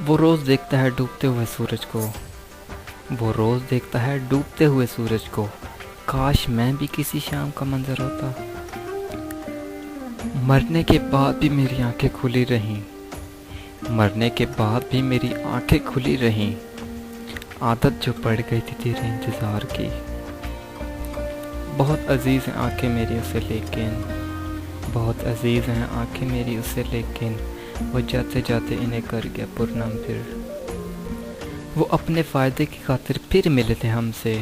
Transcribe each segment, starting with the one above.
वो रोज़ देखता है डूबते हुए सूरज को, वो रोज़ देखता है डूबते हुए सूरज को। काश मैं भी किसी शाम का मंजर होता। मरने के बाद भी मेरी आंखें खुली रहीं, मरने के बाद भी मेरी आंखें खुली रहीं। आदत जो पड़ गई थी तेरे इंतज़ार की। बहुत अजीज़ हैं आंखें मेरी उसे लेकिन, बहुत अजीज़ हैं आंखें मेरी उसे लेकिन, वो जाते जाते इन्हें कर गया पुरनाम फिर। वो अपने फ़ायदे की खातिर फिर मिले थे हमसे,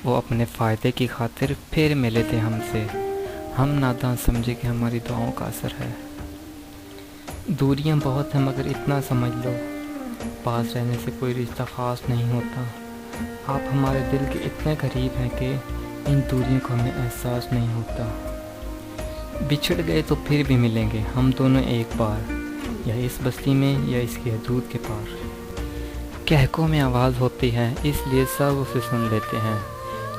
वो अपने फ़ायदे की खातिर फिर मिले थे हमसे। हम नादान समझे कि हमारी दुआओं का असर है। दूरियां बहुत हैं मगर इतना समझ लो, पास रहने से कोई रिश्ता ख़ास नहीं होता। आप हमारे दिल के इतने करीब हैं कि इन दूरियों का हमें एहसास नहीं होता। बिछड़ गए तो फिर भी मिलेंगे हम दोनों एक बार, या इस बस्ती में या इसकी हदूद के पार। कहकों में आवाज़ होती है इसलिए सब उसे सुन लेते हैं,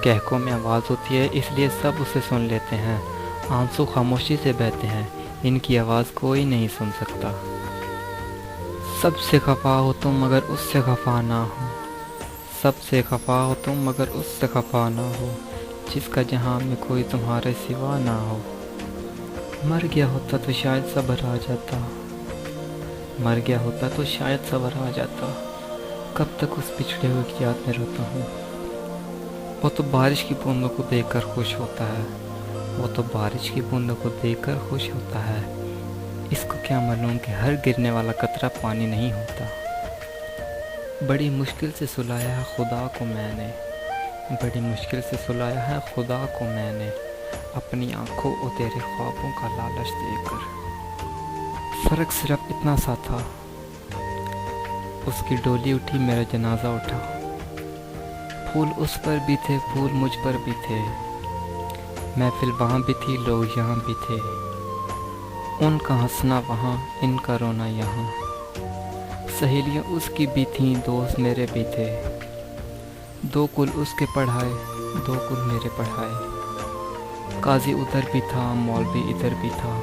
कहकों में आवाज़ होती है इसलिए सब उसे सुन लेते हैं। आंसू खामोशी से बहते हैं, इनकी आवाज़ कोई नहीं सुन सकता। सबसे खफा हो तुम मगर उससे खफा ना हो, सबसे खफा हो तुम मगर उससे खफा ना हो, जिसका जहां में कोई तुम्हारे सिवा ना हो। मर गया होता तो शायद सब्र आ जाता, मर गया होता तो शायद सब्र आ जाता। कब तक उस पिछड़े हुए की याद में रोता हूँ। वो तो बारिश की बूंदों को देखकर खुश होता है, वो तो बारिश की बूंदों को देखकर खुश होता है। इसको क्या मालूम कि हर गिरने वाला कतरा पानी नहीं होता। बड़ी मुश्किल से सुलाया है खुदा को मैंने, बड़ी मुश्किल से सुलाया है खुदा को मैंने, अपनी आंखों और तेरे ख्वाबों का लालच देकर। फ़र्क सिर्फ इतना सा था, उसकी डोली उठी मेरा जनाजा उठा। फूल उस पर भी थे फूल मुझ पर भी थे, महफिल वहाँ भी थी लोग यहाँ भी थे। उनका हंसना वहाँ इनका रोना यहाँ, सहेलियाँ उसकी भी थीं दोस्त मेरे भी थे। दो कुल उसके पढ़ाए दो कुल मेरे पढ़ाए, काजी उधर भी था मौलवी इधर भी था।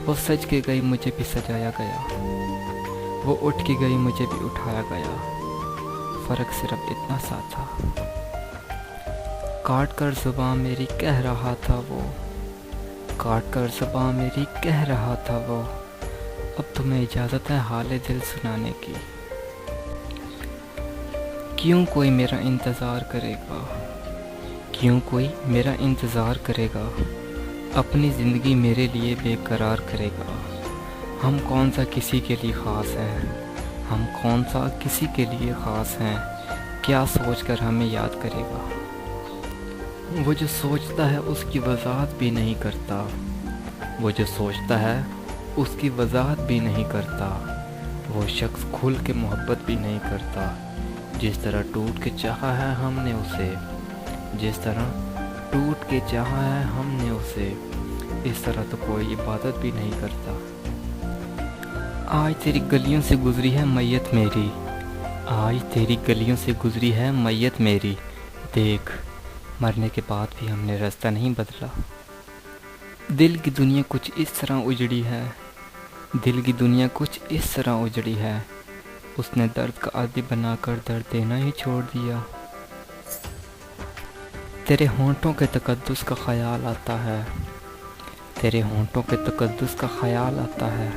वो सज के गई मुझे भी सजाया गया, वो उठ के गई मुझे भी उठाया गया। फ़र्क सिर्फ इतना सा था, काट कर ज़ुबान मेरी कह रहा था वो, काट कर ज़ुबान मेरी कह रहा था वो। अब तुम्हें इजाज़त है हाले दिल सुनाने की। क्यों कोई मेरा इंतज़ार करेगा, क्यों कोई मेरा इंतज़ार करेगा, अपनी ज़िंदगी मेरे लिए बेकरार करेगा। हम कौन सा किसी के लिए ख़ास हैं, हम कौन सा किसी के लिए ख़ास हैं, क्या सोचकर हमें याद करेगा। वो जो सोचता है उसकी वजाहत भी नहीं करता, वो जो सोचता है उसकी वजाहत भी नहीं करता। वो शख्स खुल के मोहब्बत भी नहीं करता, जिस तरह टूट के चाहा है हमने उसे, जिस तरह टूट के चाहा है हमने उसे, इस तरह तो कोई इबादत भी नहीं करता। आज तेरी गलियों से गुजरी है मैयत मेरी, आज तेरी गलियों से गुजरी है मैयत मेरी। देख मरने के बाद भी हमने रास्ता नहीं बदला। दिल की दुनिया कुछ इस तरह उजड़ी है, दिल की दुनिया कुछ इस तरह उजड़ी है। उसने दर्द का आदी बनाकर दर्द देना ही छोड़ दिया। तेरे होंठों के तकद्दुस का ख्याल आता है, तेरे होंठों के तकद्दुस का ख्याल आता है,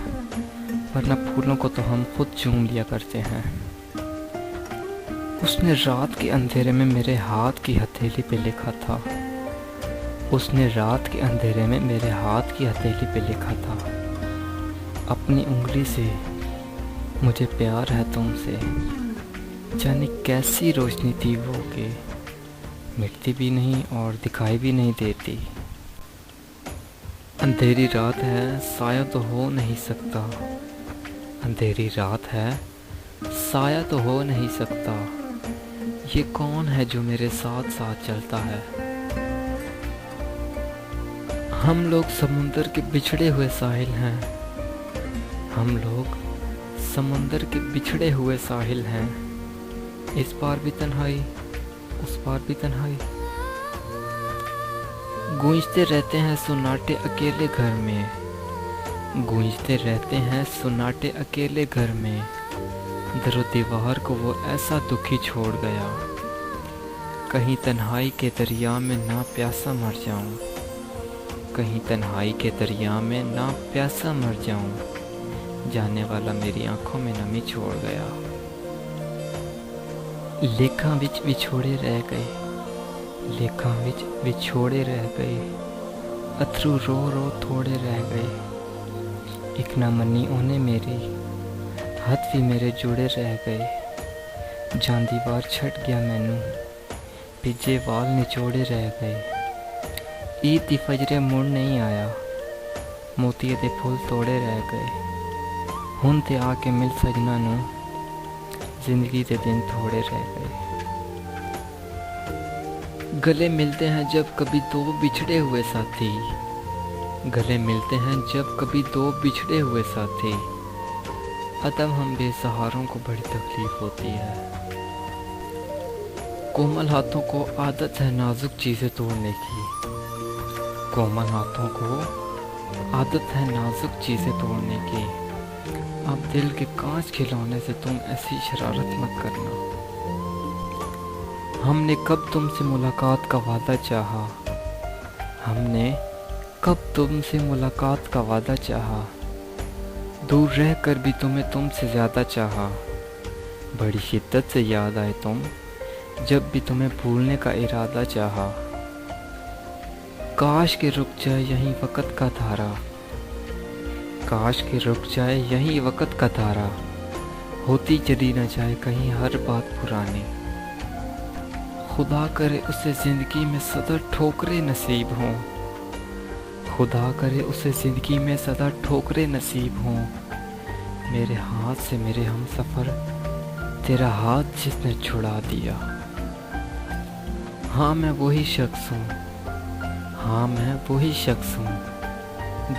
वरना फूलों को तो हम खुद चूम लिया करते हैं। उसने रात के अंधेरे में मेरे हाथ की हथेली पे लिखा था, उसने रात के अंधेरे में मेरे हाथ की हथेली पे लिखा था, अपनी उंगली से मुझे प्यार है तुमसे। जाने कैसी रोशनी थी वो कि मिटती भी नहीं और दिखाई भी नहीं देती। अंधेरी रात है साया तो हो नहीं सकता, अंधेरी रात है साया तो हो नहीं सकता। ये कौन है जो मेरे साथ साथ चलता है। हम लोग समुंदर के बिछड़े हुए साहिल हैं, हम लोग समुंदर के बिछड़े हुए साहिल हैं। इस पार भी तन्हाई उस पार भी तन्हाई। गूंजते रहते हैं सुनाटे अकेले घर में, गूंजते रहते हैं सुनाटे अकेले घर में। दरो दीवार को वो ऐसा दुखी छोड़ गया, कहीं तन्हाई के दरिया में ना प्यासा मर जाऊं, कहीं तन्हाई के दरिया में ना प्यासा मर जाऊं। जाने वाला मेरी आंखों में नमी छोड़ गया। लेखा विच विछोड़े रह गए, लेखा विच विछोड़े रह गए। अथरू रो रो थोड़े रह गए। एक ना मनी ओने मेरी, हथ भी मेरे जुड़े रह गए। जान दीवार छट गया मैनू, भिजे वाल निचोड़े रह गए। ईद दी फजरे मुड़ नहीं आया, मोतिये दे फुल तोड़े रह गए। हुण ते आके मिल सजना नू, जिंदगी के दिन थोड़े रह गए। गले मिलते हैं जब कभी दो बिछड़े हुए साथी, गले मिलते हैं जब कभी दो बिछड़े हुए साथी। अदब हम बेसहारों को बड़ी तकलीफ होती है। कोमल हाथों को आदत है नाजुक चीज़ें तोड़ने की, कोमल हाथों को आदत है नाजुक चीज़ें तोड़ने की। अब दिल के कांच खिलौने से तुम ऐसी शरारत मत करना। हमने कब तुमसे मुलाकात का वादा चाहा, हमने कब तुमसे मुलाकात का वादा चाहा। दूर रह कर भी तुम्हें तुमसे ज़्यादा चाहा। बड़ी शिद्दत से याद आए तुम, जब भी तुम्हें भूलने का इरादा चाहा। काश के रुक जाए यहीं वक़्त का धारा, काश के रुक जाए यहीं वक़्त का धारा। होती चली न जाए कहीं हर बात पुरानी। खुदा करे उसे ज़िंदगी में सदा ठोकरें नसीब हों, खुदा करे उसे ज़िंदगी में सदा ठोकरें नसीब हों। मेरे हाथ से मेरे हमसफ़र, तेरा हाथ जिसने छुड़ा दिया। हाँ मैं वही शख्स हूँ, हाँ मैं वही शख्स हूँ,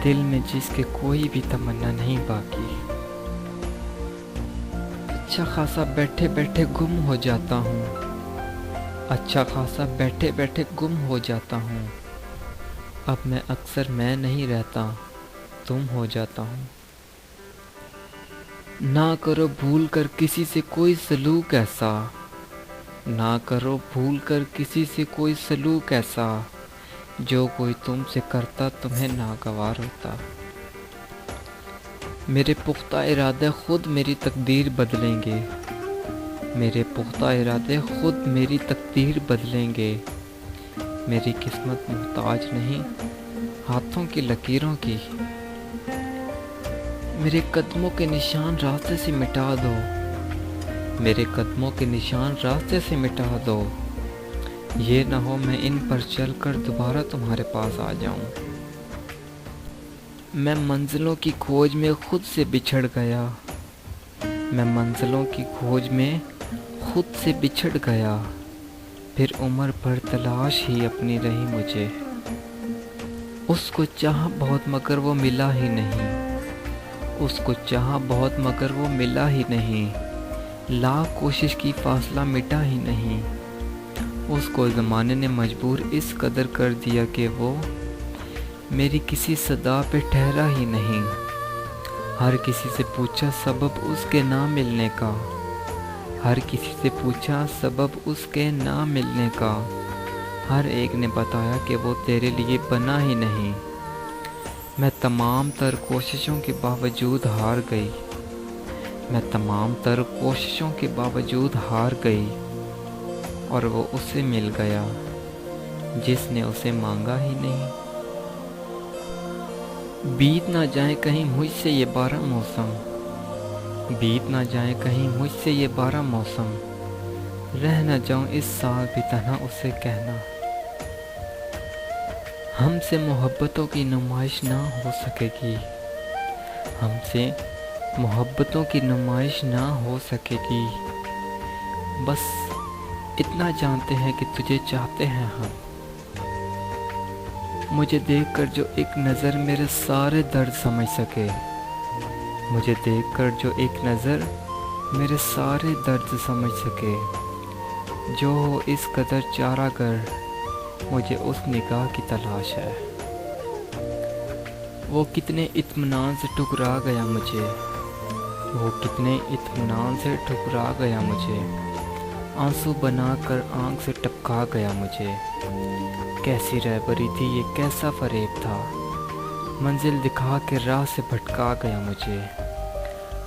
दिल में जिसके कोई भी तमन्ना नहीं बाकी। अच्छा खासा बैठे बैठे गुम हो जाता हूँ, अच्छा खासा बैठे बैठे गुम हो जाता हूँ। अब मैं अक्सर मैं नहीं रहता, तुम हो जाता हूँ। ना करो भूल कर किसी से कोई सलूक ऐसा, ना करो भूल कर किसी से कोई सलूक ऐसा। जो कोई तुमसे करता तुम्हें नागवार होता। मेरे पुख्ता इरादे खुद मेरी तकदीर बदलेंगे, मेरे पुख्ता इरादे खुद मेरी तकदीर बदलेंगे। मेरी किस्मत मुहताज नहीं हाथों की लकीरों की। मेरे कदमों के निशान रास्ते से मिटा दो, मेरे कदमों के निशान रास्ते से मिटा दो। ये ना हो मैं इन पर चलकर दोबारा तुम्हारे पास आ जाऊं। मैं मंजिलों की खोज में खुद से बिछड़ गया, मैं मंजिलों की खोज में खुद से बिछड़ गया। फिर उम्र भर तलाश ही अपनी रही मुझे। उसको चाहा बहुत मगर वो मिला ही नहीं, उसको चाहा बहुत मगर वो मिला ही नहीं। लाख कोशिश की फासला मिटा ही नहीं। उसको ज़माने ने मजबूर इस कदर कर दिया कि वो मेरी किसी सदा पे ठहरा ही नहीं। हर किसी से पूछा सबब उसके ना मिलने का, हर किसी से पूछा सबब उसके ना मिलने का। हर एक ने बताया कि वो तेरे लिए बना ही नहीं। मैं तमाम तर कोशिशों के बावजूद हार गई, मैं तमाम तर कोशिशों के बावजूद हार गई। और वो उसे मिल गया जिसने उसे मांगा ही नहीं। बीत ना जाए कहीं मुझसे ये 12 मौसम, बीत ना जाए कहीं मुझसे ये 12 मौसम। रह ना जाऊं इस साल भी तन्हा उसे कहना। हमसे मोहब्बतों की नुमाइश ना हो सकेगी, हमसे मोहब्बतों की नुमाइश ना हो सकेगी। बस इतना जानते हैं कि तुझे चाहते हैं हम। मुझे देखकर जो एक नज़र मेरे सारे दर्द समझ सके, मुझे देखकर जो एक नज़र मेरे सारे दर्द समझ सके। जो हो इस कदर चारागर मुझे उस निगाह की तलाश है। वो कितने इत्मीनान से ठुकरा गया मुझे, वो कितने इत्मीनान से ठुकरा गया मुझे, आंसू बनाकर आंख से टपका गया मुझे। कैसी रहबरी थी ये, कैसा फरेब था, मंजिल दिखा के राह से भटका गया मुझे।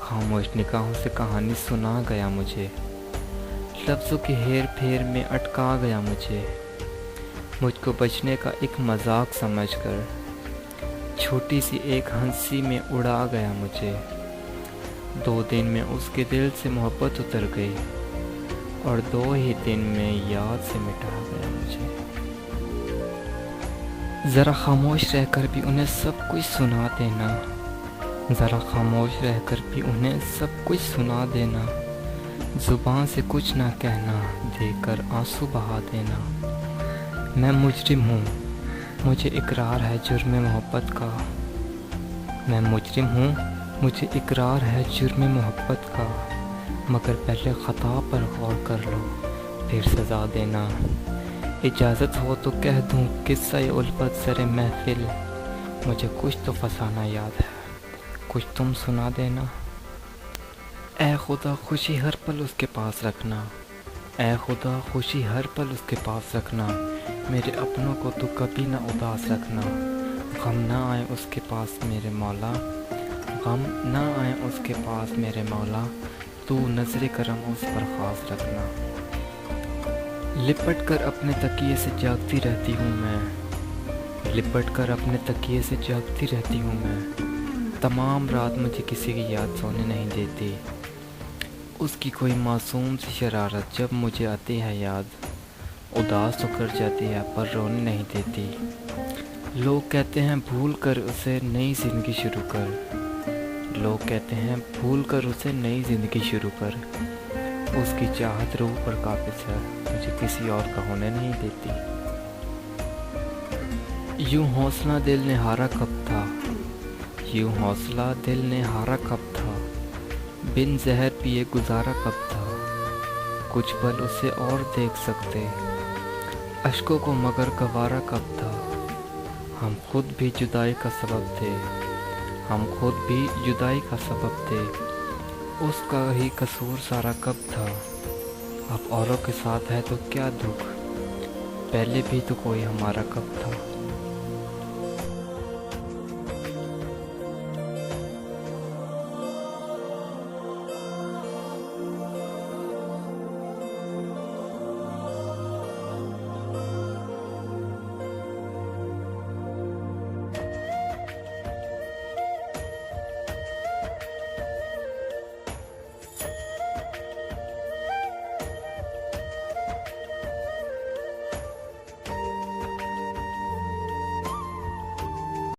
खामोश निगाहों से कहानी सुना गया मुझे, लफ्ज़ों की हेर फेर में अटका गया मुझे। मुझको बचने का एक मजाक समझकर छोटी सी एक हंसी में उड़ा गया मुझे। 2 दिन में उसके दिल से मोहब्बत उतर गई और 2 ही दिन में याद से मिटा गया मुझे। ज़रा खामोश रहकर भी उन्हें सब कुछ सुना देना, ज़रा खामोश रहकर भी उन्हें सब कुछ सुना देना। ज़ुबान से कुछ ना कहना, देखकर आंसू बहा देना। मैं मुजरिम हूँ, मुझे इकरार है जुर्म मोहब्बत का। मैं मुजरिम हूँ, मुझे इकरार है जुर्म मोहब्बत का। मगर पहले ख़ता पर गौर कर लो, फिर सज़ा देना। इजाज़त हो तो कह दूँ किस्सा उल्फत सरे महफिल। मुझे कुछ तो फसाना याद है, कुछ तुम सुना देना। ऐ खुदा खुशी हर पल उसके पास रखना, ऐ खुदा खुशी हर पल उसके पास रखना। मेरे अपनों को तो कभी ना उदास रखना। गम ना आए उसके पास मेरे मौला, गम ना आए उसके पास मेरे मौला। तू नज़र करम उस पर ख़ास रखना। लिपट कर अपने तकिए से जागती रहती हूँ मैं, लिपट कर अपने तकिए से जागती रहती हूँ मैं। तमाम रात मुझे किसी की याद सोने नहीं देती। उसकी कोई मासूम सी शरारत जब मुझे आती है याद, उदास तो कर जाती है पर रोने नहीं देती। लोग कहते हैं भूल कर उसे नई ज़िंदगी शुरू कर, लोग कहते हैं भूल कर उसे नई ज़िंदगी शुरू कर। उसकी चाहत रूह पर काबिज़ है, मुझे किसी और का होने नहीं देती। यूं हौसला दिल ने हारा कब था, यूं हौसला दिल ने हारा कब था। बिन जहर पिए गुजारा कब था, कुछ पल उसे और देख सकते अश्कों को मगर गवारा कब था। हम खुद भी जुदाई का सबब थे, हम खुद भी जुदाई का सबब थे। उसका ही कसूर सारा कब था, अब औरों के साथ है तो क्या दुख, पहले भी तो कोई हमारा कब था।